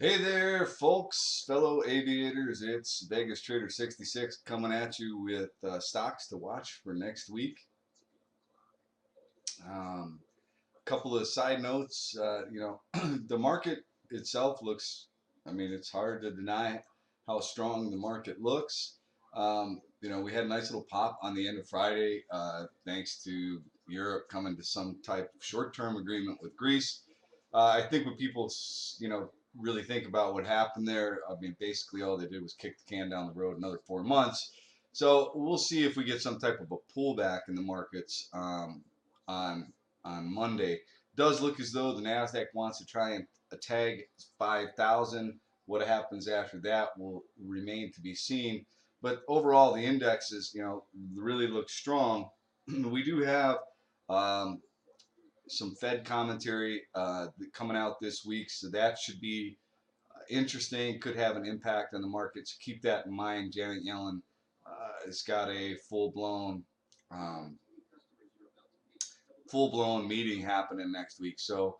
Hey there, folks, fellow aviators. It's Vegas Trader 66 coming at you with stocks to watch for next week. Um, Couple of side notes. The market itself looks, I mean, it's hard to deny how strong the market looks. We had a nice little pop on the end of Friday, thanks to Europe coming to some type of short-term agreement with Greece. I think when people, really think about what happened there, I mean, basically all they did was kick the can down the road another 4 months. So we'll see if we get some type of a pullback in the markets on Monday. Does look as though the Nasdaq wants to try and tag 5,000. What happens after that will remain to be seen. But overall, the indexes, really look strong. We do have um, some Fed commentary coming out this week, so that should be interesting. Could have an impact on the markets. Keep that in mind. Janet Yellen has got a um, full-blown meeting happening next week, so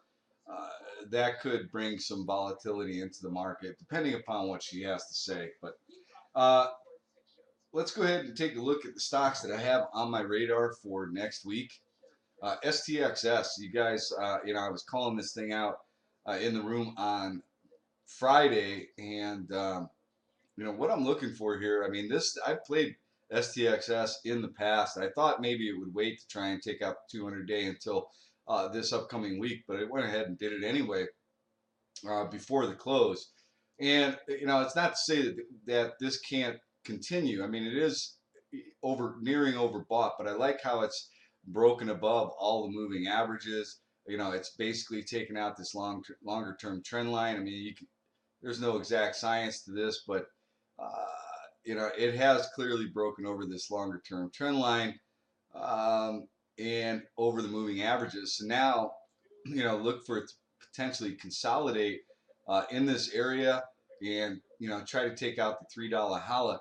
uh, that could bring some volatility into the market, depending upon what she has to say. But uh, let's go ahead and take a look at the stocks that I have on my radar for next week. STXS, you guys, I was calling this thing out in the room on Friday, and what I'm looking for here. I mean, I've played STXS in the past. I thought maybe it would wait to try and take out the 200-day until this upcoming week, but it went ahead and did it anyway before the close. And it's not to say that this can't continue. I mean, it is nearing overbought, but I like how it's broken above all the moving averages. It's basically taken out this longer term trend line. I mean, there's no exact science to this, but it has clearly broken over this longer term trend line and over the moving averages. So now, look for it to potentially consolidate in this area and try to take out the $3 holla.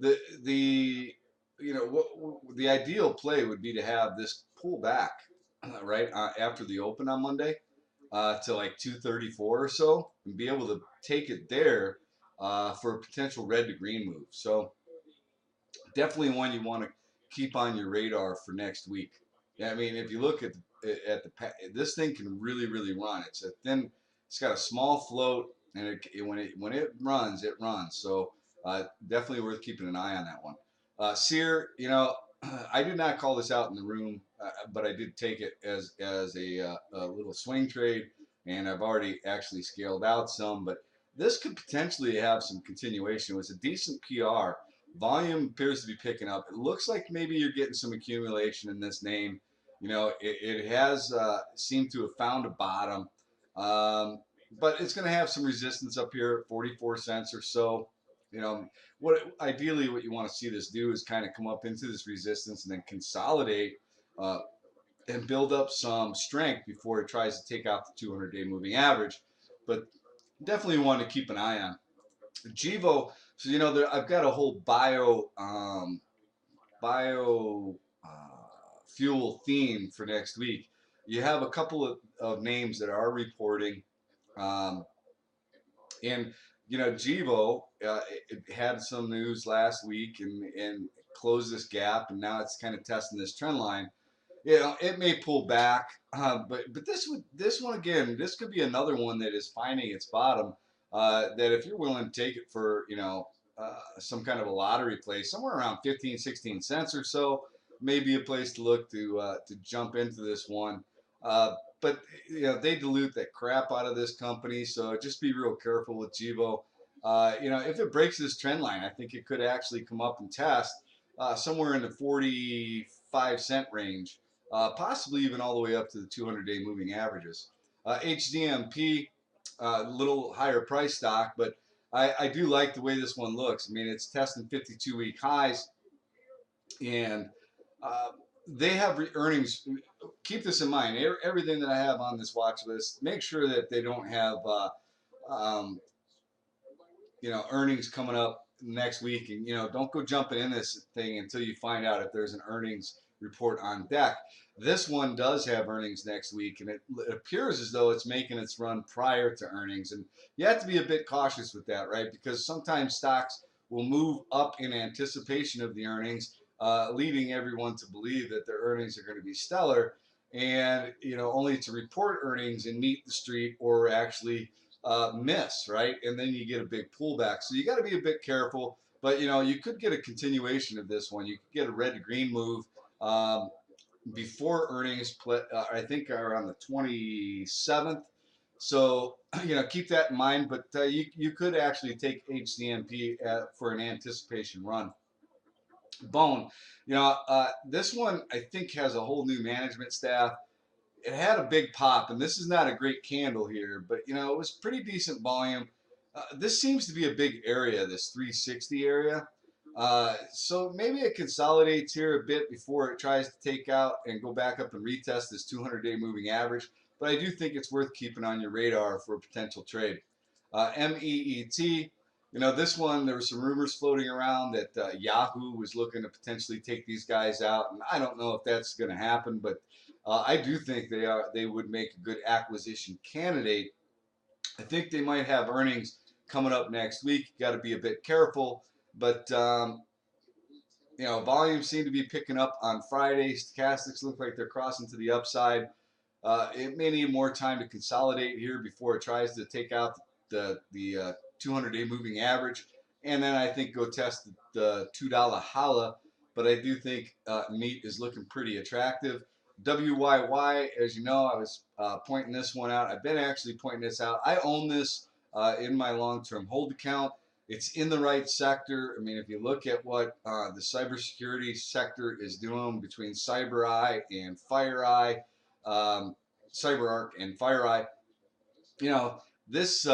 The the ideal play would be to have this pull back right after the open on Monday to like 234 or so and be able to take it there for a potential red to green move. So definitely one you want to keep on your radar for next week. Yeah, I mean, if you look at this thing can really run. It's got a small float, and when it runs, it runs. So definitely worth keeping an eye on that one. Sear, I did not call this out in the room, but I did take it as a little swing trade, and I've already actually scaled out some. But this could potentially have some continuation. It was a decent PR. Volume appears to be picking up. It looks like maybe you're getting some accumulation in this name. It has seemed to have found a bottom, but it's going to have some resistance up here at 44 cents or so. What you want to see this do is kind of come up into this resistance and then consolidate uh, and build up some strength before it tries to take out the 200-day moving average. But definitely want to keep an eye on GEVO. So I've got a whole bio fuel theme for next week. You have a couple of names that are reporting, um, and GEVO it had some news last week and closed this gap, and now it's kind of testing this trend line. It may pull back, but this one again, this could be another one that is finding its bottom. That if you're willing to take it for some kind of a lottery play, somewhere around 15, 16 cents or so, maybe a place to look to jump into this one. But they dilute that crap out of this company, so just be real careful with GEVO. If it breaks this trend line, I think it could actually come up and test somewhere in the 45-cent range, possibly even all the way up to the 200-day moving averages. HDMP, little higher price stock, but I do like the way this one looks. I mean, it's testing 52-week highs, and uh, they have earnings. Keep this in mind. Everything that I have on this watch list, make sure that they don't have um, earnings coming up next week, and don't go jumping in this thing until you find out if there's an earnings report on deck. This one does have earnings next week, and it appears as though it's making its run prior to earnings. And you have to be a bit cautious with that, right? Because sometimes stocks will move up in anticipation of the earnings, leading everyone to believe that their earnings are going to be stellar, and only to report earnings and meet the street or actually miss, right? And then you get a big pullback. So you got to be a bit careful. But you could get a continuation of this one. You could get a red to green move. Before earnings, I think are on the 27th. So keep that in mind. But you could actually take HCMP for an anticipation run. Bone, this one I think has a whole new management staff. It had a big pop, and this is not a great candle here, but it was pretty decent volume. This seems to be a big area, this 360 area. So maybe it consolidates here a bit before it tries to take out and go back up and retest this 200-day moving average. But I do think it's worth keeping on your radar for a potential trade. MEET, this one, there were some rumors floating around that Yahoo was looking to potentially take these guys out, and I don't know if that's going to happen, but I do think they would make a good acquisition candidate. I think they might have earnings coming up next week. You got to be a bit careful, but volumes seem to be picking up on Friday. Stochastics look like they're crossing to the upside. It may need more time to consolidate here before it tries to take out the 200-day moving average, and then I think go test the $2 holla. But I do think meat is looking pretty attractive. WYY, as you know, I was pointing this one out. I've been actually pointing this out. I own this in my long-term hold account. It's in the right sector. I mean, if you look at what the cybersecurity sector is doing between CyberEye and FireEye, CyberArk and FireEye, this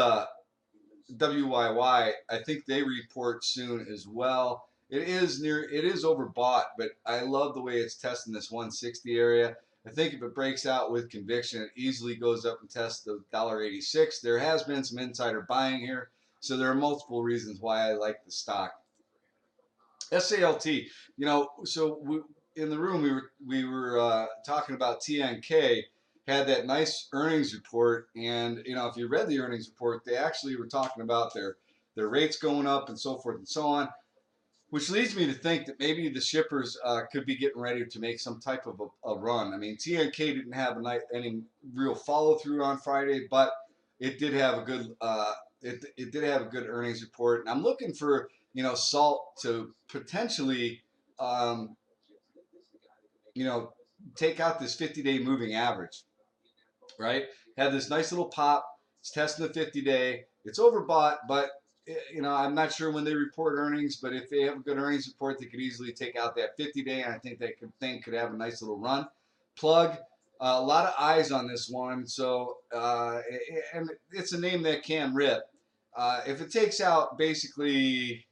WYY, I think they report soon as well. It is overbought, but I love the way it's testing this 160 area. I think if it breaks out with conviction, it easily goes up and tests the $1.86. There has been some insider buying here, so there are multiple reasons why I like the stock. SALT, so in the room we were talking about TNK had that nice earnings report, and if you read the earnings report, they actually were talking about their rates going up and so forth and so on, which leads me to think that maybe the shippers could be getting ready to make some type of a run. I mean, TNK didn't have any real follow through on Friday, but it did have a good it did have a good earnings report, and I'm looking for Salt to potentially take out this 50-day moving average, right? Had this nice little pop. It's testing the 50-day. It's overbought, but I'm not sure when they report earnings, but if they have a good earnings report, they could easily take out that 50-day, and I think that thing could have a nice little run. Plug, a lot of eyes on this one, so and it's a name that can rip. If it takes out basically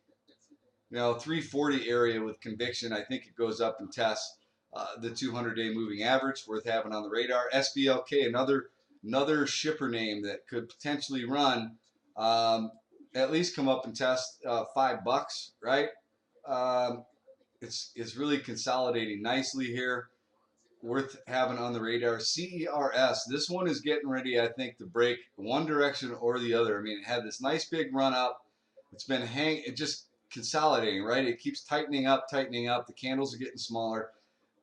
340 area with conviction, I think it goes up and tests the 200-day moving average, worth having on the radar. SBLK, another shipper name that could potentially run, at least come up and test $5, right? It's really consolidating nicely here, worth having on the radar. CERS, this one is getting ready, I think, to break one direction or the other. I mean, it had this nice big run up. It's been just consolidating, right? It keeps tightening up. The candles are getting smaller.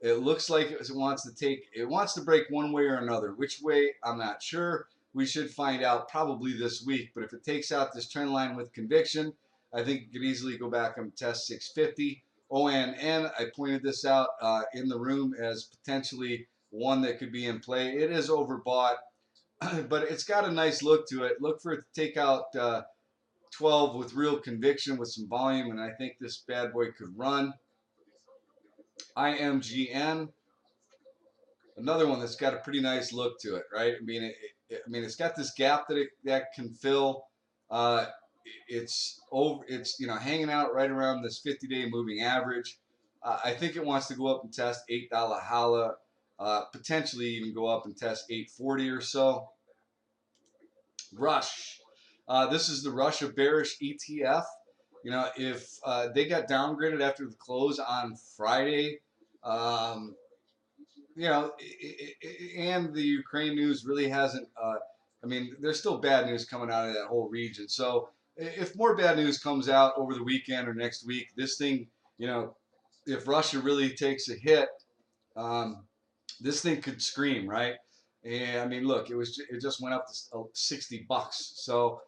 It looks like it wants to break one way or another. Which way, I'm not sure. We should find out probably this week. But if it takes out this trend line with conviction, I think it could easily go back and test 650. ONN, I pointed this out in the room as potentially one that could be in play. It is overbought, but it's got a nice look to it. Look for it to take out 12 with real conviction with some volume, and I think this bad boy could run. IMGN, another one that's got a pretty nice look to it, right? I mean, it's got this gap that can fill. It's hanging out right around this 50-day moving average. I think it wants to go up and test $8 holla, potentially even go up and test 840 or so. Rush. This is the Russia bearish ETF. If they got downgraded after the close on Friday, you know, and the Ukraine news really hasn't. I mean, there's still bad news coming out of that whole region. So if more bad news comes out over the weekend or next week, this thing, you know, if Russia really takes a hit, um, this thing could scream, right? And I mean, look, it just went up to $60, so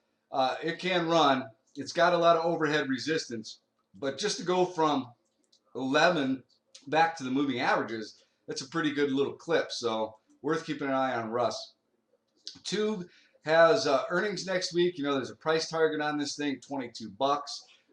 it can run. It's got a lot of overhead resistance, but just to go from 11 back to the moving averages, that's a pretty good little clip. So worth keeping an eye on Russ. Tube has earnings next week. You know, there's a price target on this thing, $22.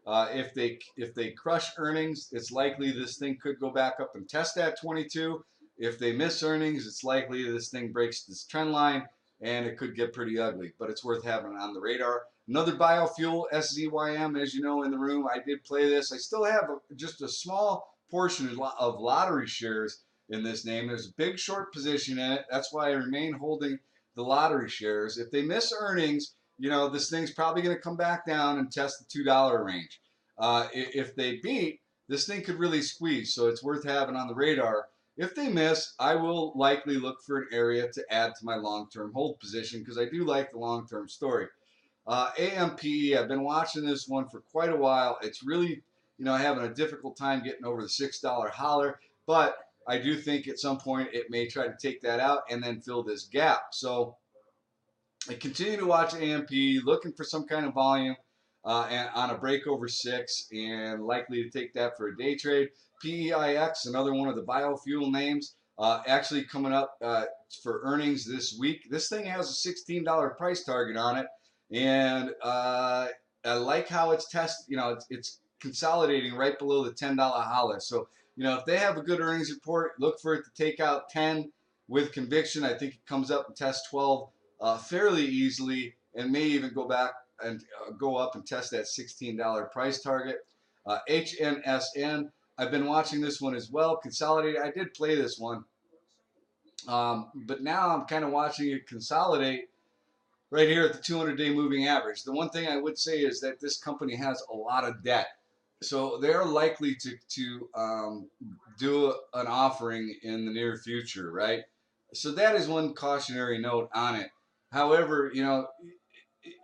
If they crush earnings, it's likely this thing could go back up and test that 22. If they miss earnings, it's likely this thing breaks this trend line and it could get pretty ugly. But it's worth having on the radar. Another biofuel, SZYM, as you know, in the room. I did play this. I still have just a small portion of lottery shares in this name. There's a big short position in it. That's why I remain holding the lottery shares. If they miss earnings, you know, this thing's probably going to come back down and test the $2 range. If they beat, this thing could really squeeze, so it's worth having on the radar. If they miss, I will likely look for an area to add to my long-term hold position because I do like the long-term story. AMPE, I've been watching this one for quite a while. It's really, you know, having a difficult time getting over the $6 holler, but I do think at some point it may try to take that out and then fill this gap. So I continue to watch AMP, looking for some kind of volume and on a break over 6 and likely to take that for a day trade. PEIX, another one of the biofuel names, actually coming up for earnings this week. This thing has a $16 price target on it, and I like how it's it's consolidating right below the $10 holler. So, you know, if they have a good earnings report, look for it to take out 10 with conviction. I think it comes up and tests 12 fairly easily and may even go back and go up and test that $16 price target. HNSN, I've been watching this one as well. Consolidated, I did play this one, but now I'm kind of watching it consolidate right here at the 200-day moving average. The one thing I would say is that this company has a lot of debt. So they're likely to do an offering in the near future, right? So that is one cautionary note on it. However, you know,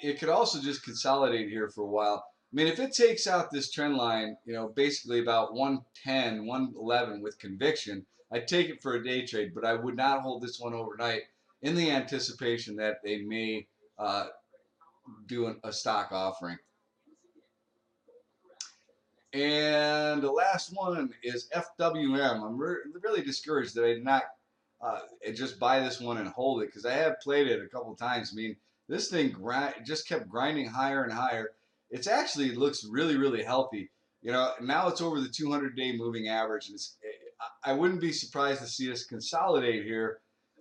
it could also just consolidate here for a while. I mean, if it takes out this trend line, you know, basically about 110, 111 with conviction, I'd take it for a day trade, but I would not hold this one overnight in the anticipation that they may do a stock offering. And the last one is FWM. I'm really discouraged that I did not just buy this one and hold it because I have played it a couple times. I mean, this thing just kept grinding higher and higher. It's actually looks really, really healthy. You know, now it's over the 200-day moving average, and I wouldn't be surprised to see us consolidate here.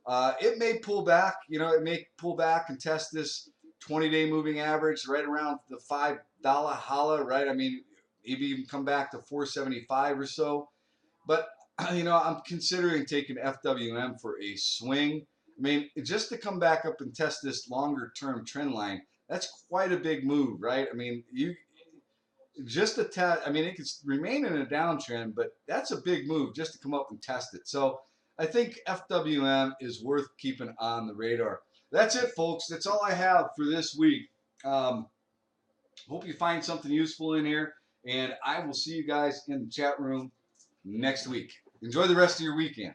It may pull back. You know, it may pull back and test this 20-day moving average right around the $5 holla, right? I mean, maybe even come back to 475 or so. But you know, I'm considering taking FWM for a swing. I mean, just to come back up and test this longer term trend line, that's quite a big move, right? I mean, you just a test. I mean, it could remain in a downtrend, but that's a big move just to come up and test it. So I think FWM is worth keeping on the radar. That's it, folks. That's all I have for this week. Hope you find something useful in here, and I will see you guys in the chat room next week. Enjoy the rest of your weekend.